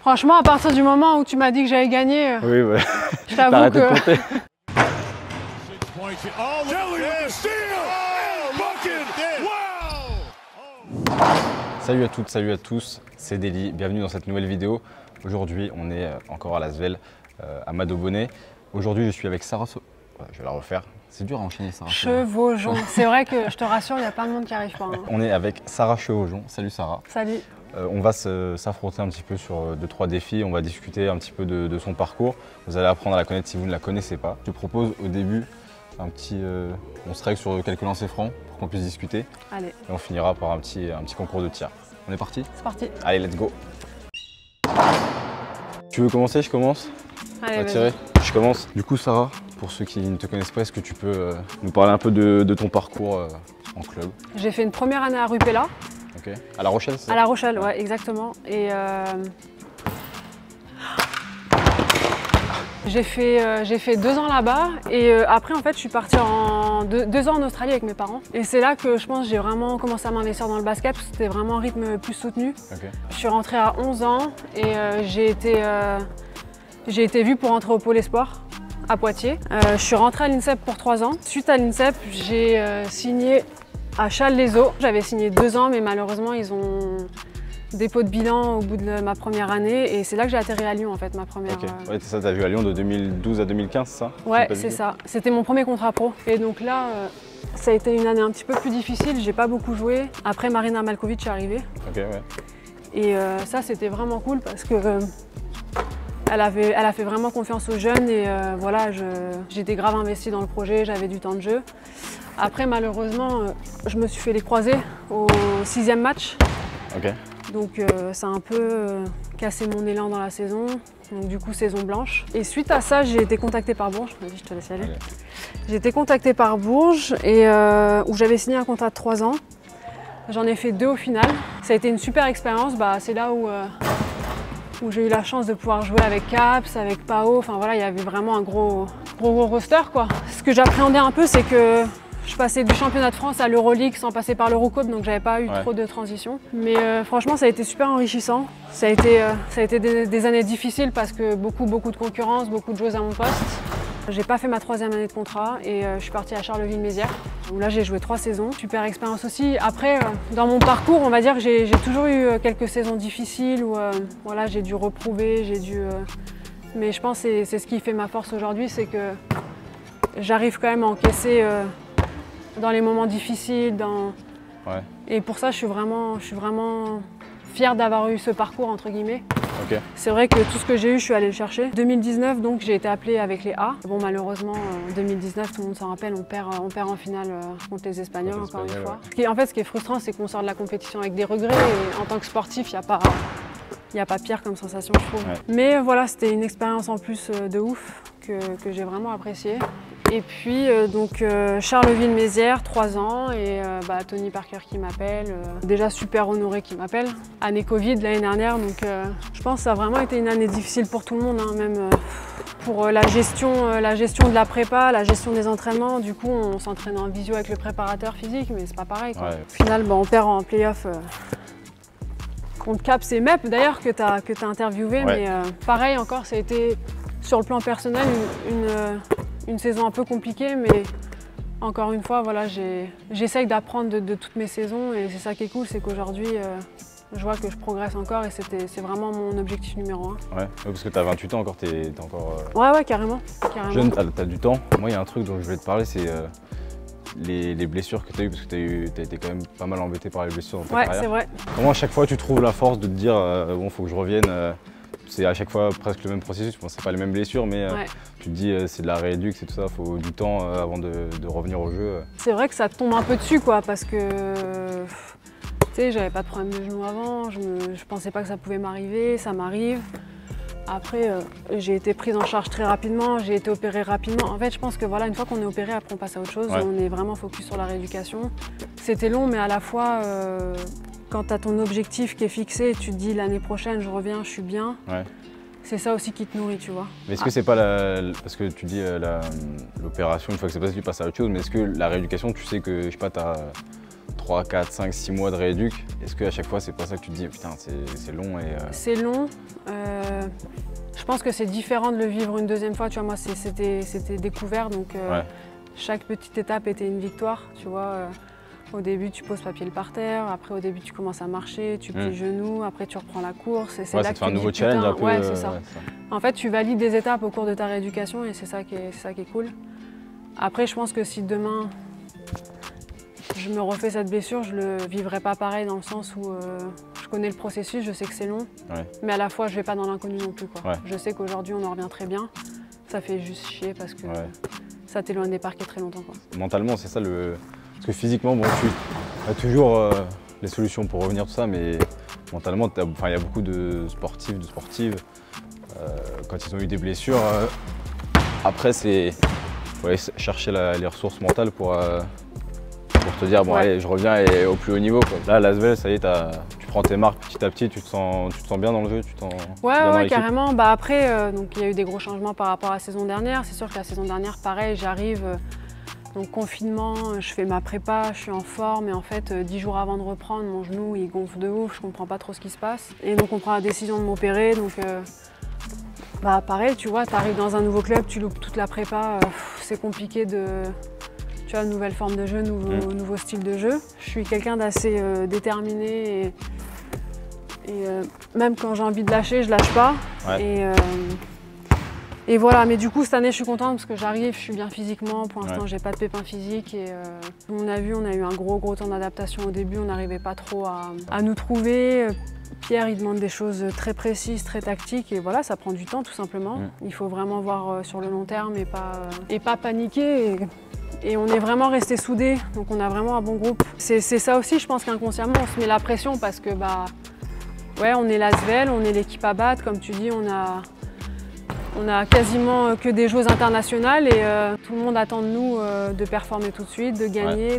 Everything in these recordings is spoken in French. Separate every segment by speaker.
Speaker 1: Franchement, à partir du moment où tu m'as dit que j'allais gagner,
Speaker 2: oui, ouais.
Speaker 1: Je t'avoue que...
Speaker 2: Salut à toutes, salut à tous, c'est Deli, bienvenue dans cette nouvelle vidéo. Aujourd'hui, on est encore à Lasvel, à Mado-Bonnet. Aujourd'hui, je suis avec Sarah. Je vais la refaire. C'est dur à enchaîner, Sarah.
Speaker 1: Chevaujon. C'est vrai que je te rassure, il y a plein de monde qui arrive pas. Hein.
Speaker 2: On est avec Sarah Chevaujon. Salut Sarah.
Speaker 1: Salut.
Speaker 2: On va s'affronter un petit peu sur 2-3 défis. On va discuter un petit peu de son parcours. Vous allez apprendre à la connaître si vous ne la connaissez pas. Je te propose au début un petit. On se règle sur quelques lancers francs pour qu'on puisse discuter.
Speaker 1: Allez.
Speaker 2: Et on finira par un petit concours de tir. On est parti?
Speaker 1: C'est parti.
Speaker 2: Allez, let's go. Tu veux commencer? Je commence?
Speaker 1: Allez,
Speaker 2: tirer. Je commence. Du coup, Sarah, pour ceux qui ne te connaissent pas, est-ce que tu peux nous parler un peu de ton parcours en club?
Speaker 1: J'ai fait une première année à Rupella.
Speaker 2: Ok. À La Rochelle, c'est ça?
Speaker 1: À La Rochelle, ouais, exactement. Et j'ai fait 2 ans là-bas. Et après, en fait, je suis partie en 2 ans en Australie avec mes parents. Et c'est là que je pense j'ai vraiment commencé à m'investir dans le basket, parce que c'était vraiment un rythme plus soutenu.
Speaker 2: Okay.
Speaker 1: Je suis rentrée à 11 ans et j'ai été vue pour entrer au Pôle Espoir à Poitiers. Je suis rentrée à l'INSEP pour 3 ans. Suite à l'INSEP, j'ai signé à Challes-les-Eaux. J'avais signé 2 ans, mais malheureusement, ils ont dépôt de bilan au bout de ma première année. Et c'est là que j'ai atterri à Lyon, en fait, ma première...
Speaker 2: Ok, ouais, c'est ça, t'as vu à Lyon de 2012 à 2015, c'est ça?
Speaker 1: Ouais, c'est ça. C'était mon premier contrat pro. Et donc là, ça a été une année un petit peu plus difficile. J'ai pas beaucoup joué. Après, Marina Malkovic est arrivée.
Speaker 2: Ok, ouais.
Speaker 1: Et ça, c'était vraiment cool parce que elle a fait vraiment confiance aux jeunes et voilà, j'étais grave investie dans le projet, j'avais du temps de jeu. Après, malheureusement, je me suis fait les croisés au 6e match.
Speaker 2: Ok.
Speaker 1: Donc ça a un peu cassé mon élan dans la saison. Donc du coup, saison blanche. Et suite à ça, j'ai été contactée par Bourges. Vas-y, je te laisse y aller. J'ai été contactée par Bourges et où j'avais signé un contrat de 3 ans. J'en ai fait 2 au final. Ça a été une super expérience. C'est là où j'ai eu la chance de pouvoir jouer avec Caps, avec Pao. Enfin voilà, il y avait vraiment un gros roster quoi. Ce que j'appréhendais un peu, c'est que je passais du championnat de France à l'Euroleague sans passer par l'Eurocup, donc j'avais pas eu trop de transition. Mais franchement, ça a été super enrichissant. Ça a été des années difficiles parce que beaucoup de concurrence, beaucoup de joueuses à mon poste. J'ai pas fait ma 3e année de contrat et je suis partie à Charleville-Mézières, où là j'ai joué 3 saisons. Super expérience aussi. Après, dans mon parcours, on va dire que j'ai toujours eu quelques saisons difficiles où voilà, j'ai dû reprouver, mais je pense que c'est ce qui fait ma force aujourd'hui, c'est que j'arrive quand même à encaisser dans les moments difficiles.
Speaker 2: Ouais.
Speaker 1: Et pour ça, je suis vraiment fière d'avoir eu ce parcours, entre guillemets.
Speaker 2: Okay.
Speaker 1: C'est vrai que tout ce que j'ai eu, je suis allée le chercher. 2019, donc j'ai été appelée avec les A. Bon, malheureusement, en 2019, tout le monde s'en rappelle, on perd en finale contre les Espagnols, encore une fois.
Speaker 2: Ouais.
Speaker 1: En fait, ce qui est frustrant, c'est qu'on sort de la compétition avec des regrets. Et en tant que sportif, il n'y a pas pire comme sensation, je trouve. Ouais. Mais voilà, c'était une expérience en plus de ouf que j'ai vraiment appréciée. Et puis donc Charleville-Mézières, 3 ans, et Tony Parker qui m'appelle, déjà super honoré qui m'appelle. Année Covid l'année dernière, donc je pense que ça a vraiment été une année difficile pour tout le monde, hein, même pour la gestion de la prépa, la gestion des entraînements. Du coup, on s'entraîne en visio avec le préparateur physique, mais c'est pas pareil, quoi. Ouais. Au final, on perd en play-off contre Caps et MEP d'ailleurs que tu as interviewé, ouais. Mais pareil encore, ça a été sur le plan personnel une saison un peu compliquée, mais encore une fois, voilà, j'essaye d'apprendre de toutes mes saisons et c'est ça qui est cool, c'est qu'aujourd'hui, je vois que je progresse encore et c'est vraiment mon objectif numéro 1. Ouais,
Speaker 2: parce que tu as 28 ans encore, t'es encore...
Speaker 1: Ouais, carrément.
Speaker 2: Jeune, tu as du temps. Moi, il y a un truc dont je voulais te parler, c'est les blessures que tu as eues, parce que tu as été quand même pas mal embêté par les blessures dans ta carrière.
Speaker 1: Ouais, c'est vrai.
Speaker 2: Comment à chaque fois tu trouves la force de te dire, bon, faut que je revienne c'est à chaque fois presque le même processus, bon, c'est pas les mêmes blessures, mais ouais. Tu te dis c'est de la rééduque, c'est tout ça, il faut du temps avant de revenir au jeu.
Speaker 1: C'est vrai que ça tombe un peu dessus, quoi, parce que tu sais, j'avais pas de problème de genou avant, je pensais pas que ça pouvait m'arriver, ça m'arrive. Après, j'ai été prise en charge très rapidement, j'ai été opérée rapidement. En fait, je pense que voilà, une fois qu'on est opéré, après on passe à autre chose, ouais. On est vraiment focus sur la rééducation. C'était long, mais à la fois, quand tu as ton objectif qui est fixé, tu te dis l'année prochaine, je reviens, je suis bien. Ouais. C'est ça aussi qui te nourrit, tu vois.
Speaker 2: Mais est-ce que c'est pas parce que tu dis l'opération, une fois que c'est passé, tu passes à autre chose, mais est-ce que la rééducation, tu sais que, je sais pas, tu as 3, 4, 5, 6 mois de rééduc, est-ce qu'à chaque fois, c'est pas ça que tu te dis, putain, c'est long et...
Speaker 1: C'est long. pense que c'est différent de le vivre une deuxième fois. Tu vois, moi, c'était découvert, donc chaque petite étape était une victoire. Tu vois, au début, tu poses pas pied par terre. Après, au début, tu commences à marcher, tu plies genoux. Après, tu reprends la course. Et c'est là que tu
Speaker 2: un nouveau challenge un peu.
Speaker 1: Ouais, c'est ça. En fait, tu valides des étapes au cours de ta rééducation et c'est ça qui est cool. Après, je pense que si demain je me refais cette blessure, je le vivrai pas pareil dans le sens où je connais le processus, je sais que c'est long, mais à la fois je vais pas dans l'inconnu non plus, quoi. Je sais qu'aujourd'hui on en revient très bien, ça fait juste chier parce que ça t'éloigne des parquets très longtemps, quoi.
Speaker 2: Mentalement, c'est ça parce que physiquement, bon, tu as toujours les solutions pour revenir tout ça, mais mentalement, il y a beaucoup de sportifs, de sportives quand ils ont eu des blessures. Après, faut aller chercher les ressources mentales pour te dire bon allez, je reviens et au plus haut niveau, quoi. Là l'Asvel, ça y est, tu prends tes marques petit à petit, tu te sens bien dans le jeu,
Speaker 1: ouais, carrément. Bah après donc il y a eu des gros changements par rapport à la saison dernière. C'est sûr que la saison dernière, pareil, j'arrive donc confinement, je fais ma prépa, je suis en forme et en fait 10 jours avant de reprendre, mon genou il gonfle de ouf, je comprends pas trop ce qui se passe et donc on prend la décision de m'opérer. Donc bah pareil, tu vois, tu arrives dans un nouveau club, tu loupes toute la prépa, c'est compliqué tu vois, nouvelle forme de jeu, nouveau style de jeu. Je suis quelqu'un d'assez déterminé et même quand j'ai envie de lâcher, je lâche pas. Et voilà, mais du coup cette année je suis contente parce que j'arrive, je suis bien physiquement, pour l'instant j'ai pas de pépins physiques et on a eu un gros temps d'adaptation au début, on n'arrivait pas trop à nous trouver. Pierre il demande des choses très précises, très tactiques et voilà, ça prend du temps tout simplement. Il faut vraiment voir sur le long terme et pas paniquer. Et on est vraiment restés soudés, donc on a vraiment un bon groupe. C'est ça aussi, je pense qu'inconsciemment, on se met la pression parce que on est l'Asvel, on est l'équipe à battre, comme tu dis, on a quasiment que des joueuses internationales et tout le monde attend de nous de performer tout de suite, de gagner.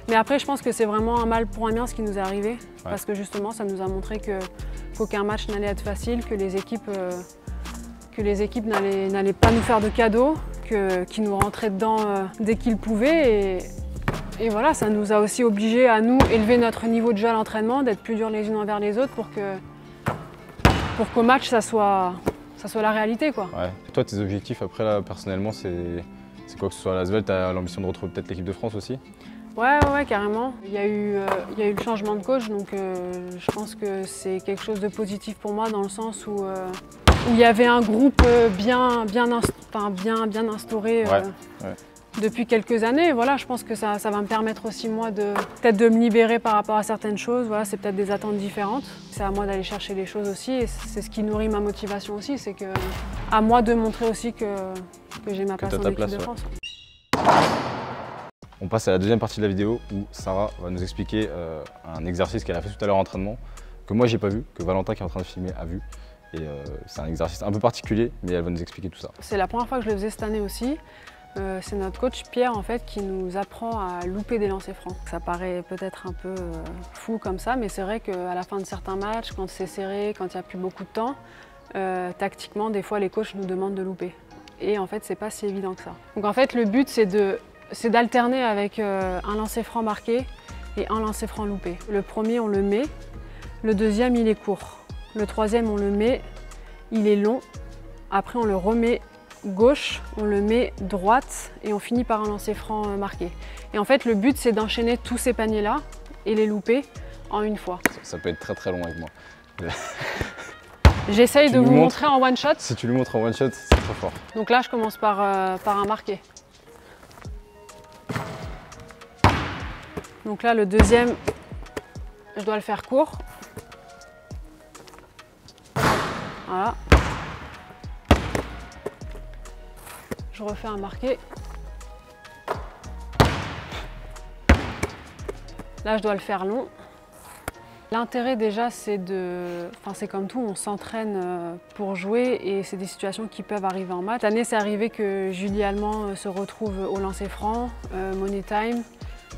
Speaker 1: Mais après, je pense que c'est vraiment un mal pour un bien ce qui nous est arrivé, parce que justement, ça nous a montré qu'aucun match n'allait être facile, que les équipes n'allaient pas nous faire de cadeaux, qu'ils nous rentraient dedans dès qu'ils pouvaient. Et voilà, ça nous a aussi obligés à nous élever notre niveau de jeu à l'entraînement, d'être plus durs les unes envers les autres pour qu'au match, ça soit la réalité, quoi.
Speaker 2: Et toi, tes objectifs après, là, personnellement, c'est quoi que ce soit à l'Asvel? Tu as l'ambition de retrouver peut-être l'équipe de France aussi?
Speaker 1: Ouais, carrément. Il y a eu le changement de coach, donc je pense que c'est quelque chose de positif pour moi dans le sens où il y avait un groupe bien instauré depuis quelques années. Voilà, je pense que ça va me permettre aussi moi peut-être de me libérer par rapport à certaines choses. Voilà, c'est peut-être des attentes différentes. C'est à moi d'aller chercher les choses aussi et c'est ce qui nourrit ma motivation aussi. C'est à moi de montrer aussi que j'ai ma place en équipe de France.
Speaker 2: On passe à la deuxième partie de la vidéo où Sarah va nous expliquer un exercice qu'elle a fait tout à l'heure en entraînement, que moi j'ai pas vu, que Valentin qui est en train de filmer a vu. Et c'est un exercice un peu particulier, mais elle va nous expliquer tout ça.
Speaker 1: C'est la première fois que je le faisais cette année aussi. C'est notre coach Pierre en fait qui nous apprend à louper des lancers francs. Ça paraît peut-être un peu fou comme ça, mais c'est vrai qu'à la fin de certains matchs, quand c'est serré, quand il n'y a plus beaucoup de temps, tactiquement, des fois les coachs nous demandent de louper. Et en fait, c'est pas si évident que ça. Donc en fait, le but c'est d'alterner avec un lancer franc marqué et un lancer franc loupé. Le premier, on le met. Le deuxième, il est court. Le troisième, on le met, il est long. Après, on le remet gauche, on le met droite et on finit par un lancer franc marqué. Et en fait, le but, c'est d'enchaîner tous ces paniers-là et les louper en une fois.
Speaker 2: Ça peut être très très long avec moi.
Speaker 1: J'essaye de vous montrer en one shot.
Speaker 2: Si tu lui montres en one shot, c'est trop fort.
Speaker 1: Donc là, je commence par un marqué. Donc là, le deuxième, je dois le faire court. Voilà. Je refais un marqué. Là, je dois le faire long. L'intérêt déjà, c'est comme tout, on s'entraîne pour jouer et c'est des situations qui peuvent arriver en match. Cette année, c'est arrivé que Julie Allemand se retrouve au lancer franc, money time.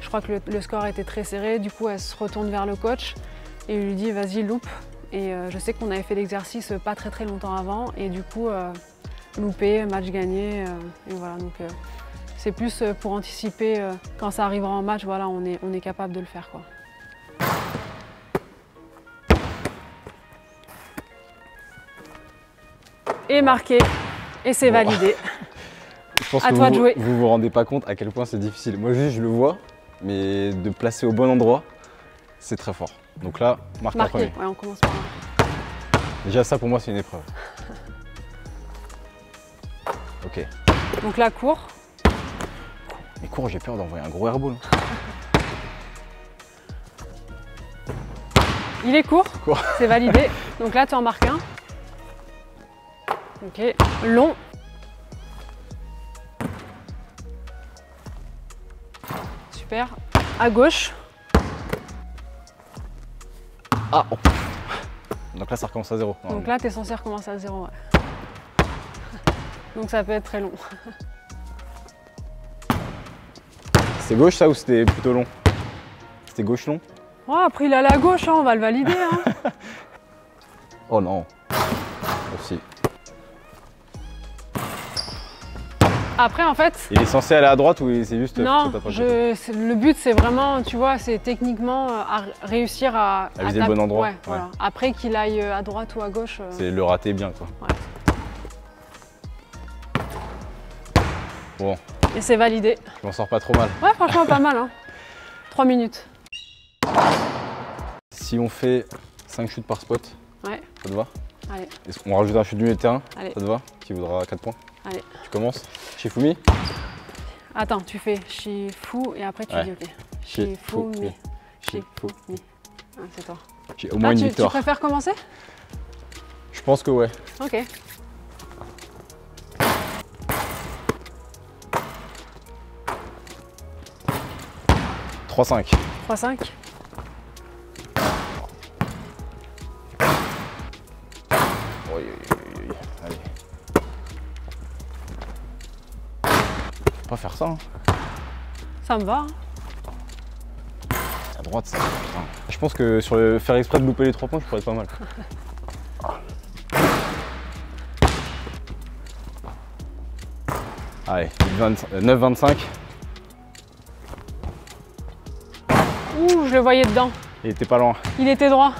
Speaker 1: Je crois que le score était très serré, du coup, elle se retourne vers le coach et lui dit « vas-y, loupe ». Et je sais qu'on avait fait l'exercice pas très longtemps avant et du coup, loupé, match gagné. Et voilà, donc c'est plus pour anticiper quand ça arrivera en match, voilà, on est capable de le faire, quoi. Et marqué. Et c'est validé.
Speaker 2: Je pense
Speaker 1: à
Speaker 2: que
Speaker 1: toi de jouer.
Speaker 2: Vous vous rendez pas compte à quel point c'est difficile. Moi juste je le vois, mais de placer au bon endroit, c'est très fort. Donc là, marque la première.
Speaker 1: Ouais, on commence par là.
Speaker 2: Déjà ça pour moi c'est une épreuve. Ok.
Speaker 1: Donc là, cours.
Speaker 2: Mais cours, j'ai peur d'envoyer un gros airball.
Speaker 1: Il est court. C'est validé. Donc là, tu en marques un. Ok. Long. Super. À gauche.
Speaker 2: Ah oh. Donc là, ça recommence à zéro.
Speaker 1: Donc là, tu es censé recommencer à zéro. Ouais. Donc ça peut être très long.
Speaker 2: C'était gauche ça ou c'était plutôt long? C'était gauche long?
Speaker 1: Oh, après il allait à gauche, hein, on va le valider. Hein.
Speaker 2: Oh non. Aussi.
Speaker 1: Après en fait...
Speaker 2: Il est censé aller à droite ou c'est juste...
Speaker 1: Non, le but c'est vraiment, tu vois, c'est techniquement réussir à
Speaker 2: viser le bon endroit.
Speaker 1: Ouais, voilà. Après qu'il aille à droite ou à gauche...
Speaker 2: C'est le rater bien quoi.
Speaker 1: Ouais.
Speaker 2: Bon.
Speaker 1: Et c'est validé.
Speaker 2: Je m'en sors pas trop mal.
Speaker 1: Ouais, franchement pas mal. Hein. 3 minutes.
Speaker 2: Si on fait 5 shoots par spot,
Speaker 1: ouais.
Speaker 2: Ça te va?
Speaker 1: Allez.
Speaker 2: Est-ce qu'on rajoute un shoot du milieu de terrain?
Speaker 1: Allez.
Speaker 2: Ça te va? Qui vaudra 4 points?
Speaker 1: Allez.
Speaker 2: Tu commences? Shifumi?
Speaker 1: Attends, tu fais Shifu et après tu dis ok. Shifumi. Shifumi. Ah, c'est toi.
Speaker 2: J'ai au moins une victoire.
Speaker 1: Tu préfères commencer?
Speaker 2: Je pense que ouais.
Speaker 1: Ok. «
Speaker 2: 3-5.
Speaker 1: 3-5.
Speaker 2: Oui. Allez. Faut pas faire ça. Hein.
Speaker 1: Ça me va. Hein.
Speaker 2: À droite, ça. Je pense que sur le faire exprès de louper les 3 points, je pourrais être pas mal. Allez, 9-25.
Speaker 1: Ouh, je le voyais dedans.
Speaker 2: Il était pas loin.
Speaker 1: Il était droit.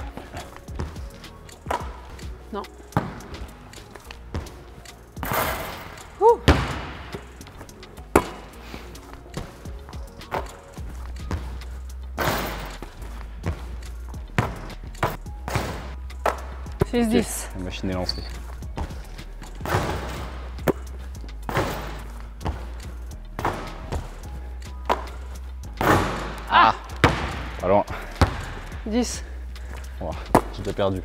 Speaker 1: Non. Ouh. C'est 10.
Speaker 2: La machine est lancée.
Speaker 1: Ah.
Speaker 2: Pas loin.
Speaker 1: 10.
Speaker 2: Oh, j'ai déjà perdu.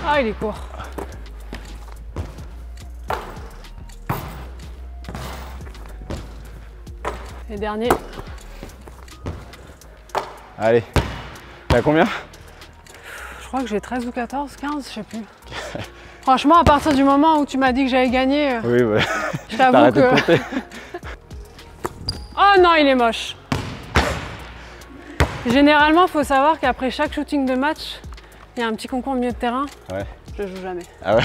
Speaker 1: Ah, il est court. Et dernier.
Speaker 2: Allez. T'as combien?
Speaker 1: Je crois que j'ai 13 ou 14, 15, je sais plus. Franchement, à partir du moment où tu m'as dit que j'allais gagner,
Speaker 2: oui, ouais.
Speaker 1: Je t'avoue que...
Speaker 2: de compter.
Speaker 1: Oh non, il est moche. Généralement, il faut savoir qu'après chaque shooting de match, il y a un petit concours au milieu de terrain.
Speaker 2: Ouais.
Speaker 1: Je joue jamais.
Speaker 2: Ah ouais?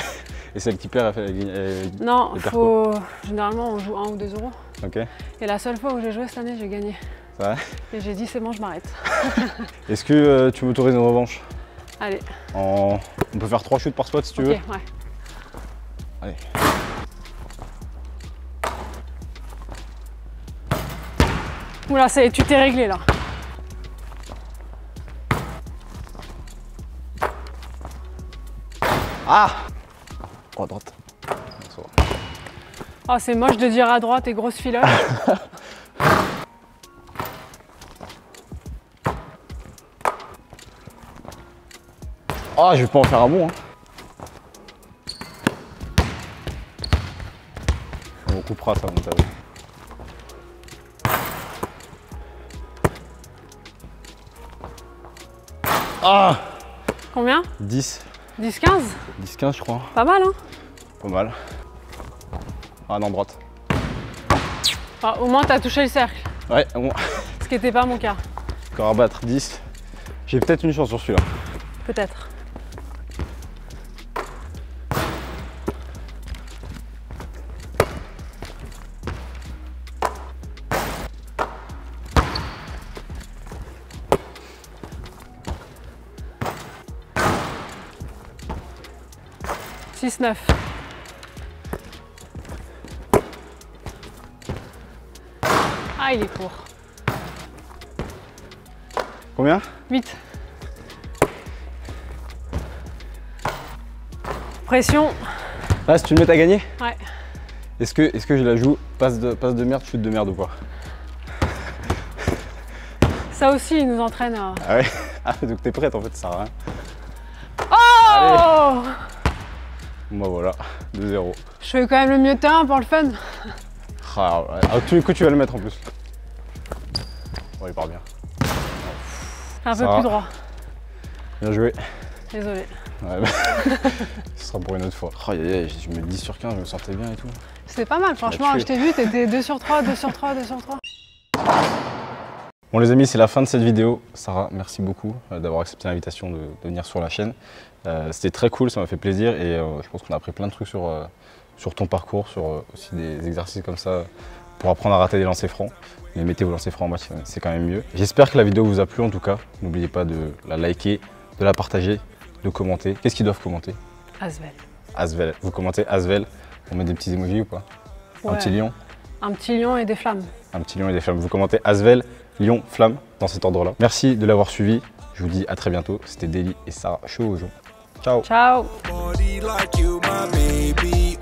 Speaker 2: Et celle qui perd, elle fait...
Speaker 1: Non, faut... généralement, on joue 1 ou 2 euros.
Speaker 2: Ok.
Speaker 1: Et la seule fois où j'ai joué cette année, j'ai gagné.
Speaker 2: Ça va?
Speaker 1: Et j'ai dit, c'est bon, je m'arrête.
Speaker 2: Est-ce que tu m'autorises une revanche?
Speaker 1: Allez.
Speaker 2: On peut faire 3 shoots par spot si tu veux.
Speaker 1: Ouais.
Speaker 2: Allez.
Speaker 1: Oula, tu t'es réglé là.
Speaker 2: Ah! Oh, à droite.
Speaker 1: Oh, c'est moche de dire à droite et grosse filoche.
Speaker 2: Ah, je vais pas en faire un bon. Hein. On coupera ça, mon tableau. Ah!
Speaker 1: Combien?
Speaker 2: 10.
Speaker 1: 10-15?
Speaker 2: 10-15, je crois.
Speaker 1: Pas mal, hein?
Speaker 2: Pas mal. Ah non, droite.
Speaker 1: Ah, au moins, t'as touché le cercle.
Speaker 2: Ouais, bon.
Speaker 1: Ce qui n'était pas mon cas.
Speaker 2: Encore à battre, 10. J'ai peut-être une chance sur celui-là.
Speaker 1: Peut-être. 6-9. Ah, il est court.
Speaker 2: Combien?
Speaker 1: 8. Pression.
Speaker 2: Là, si tu me mets à gagner?
Speaker 1: Ouais.
Speaker 2: Est-ce que je la joue passe de merde, chute de merde ou pas?
Speaker 1: Ça aussi, il nous entraîne à...
Speaker 2: Ah ouais? Ah, donc t'es prête en fait, ça sert à rien.
Speaker 1: Oh!
Speaker 2: Bon bah voilà, 2-0.
Speaker 1: Je fais quand même le milieu de terrain pour le fun.
Speaker 2: Ah, ouais. À tous les coups, tu vas le mettre en plus. Bon, il part bien.
Speaker 1: Un
Speaker 2: Ça
Speaker 1: peu
Speaker 2: va.
Speaker 1: plus droit.
Speaker 2: Bien joué.
Speaker 1: Désolé.
Speaker 2: Ouais, bah, ce sera pour une autre fois. Oh, je me 10 sur 15, je me sentais bien et tout.
Speaker 1: C'était pas mal, franchement, je t'ai vu, t'étais 2 sur 3, 2 sur 3, 2 sur 3.
Speaker 2: Bon les amis, c'est la fin de cette vidéo. Sarah, merci beaucoup d'avoir accepté l'invitation de venir sur la chaîne. C'était très cool, ça m'a fait plaisir et je pense qu'on a appris plein de trucs sur ton parcours, sur aussi des exercices comme ça pour apprendre à rater des lancers francs. Mais mettez vos lancers francs en match, c'est quand même mieux. J'espère que la vidéo vous a plu en tout cas. N'oubliez pas de la liker, de la partager, de commenter. Qu'est-ce qu'ils doivent commenter?
Speaker 1: Asvel.
Speaker 2: Asvel. Vous commentez Asvel, on met des petits emojis ou pas?
Speaker 1: Ouais.
Speaker 2: Un petit lion?
Speaker 1: Un petit lion et des flammes.
Speaker 2: Un petit lion et des flammes. Vous commentez Asvel, lion, flamme, dans cet ordre-là. Merci de l'avoir suivi. Je vous dis à très bientôt. C'était Deli et Sarah Show. Ciao.
Speaker 1: Ciao.
Speaker 3: Body like you, my baby.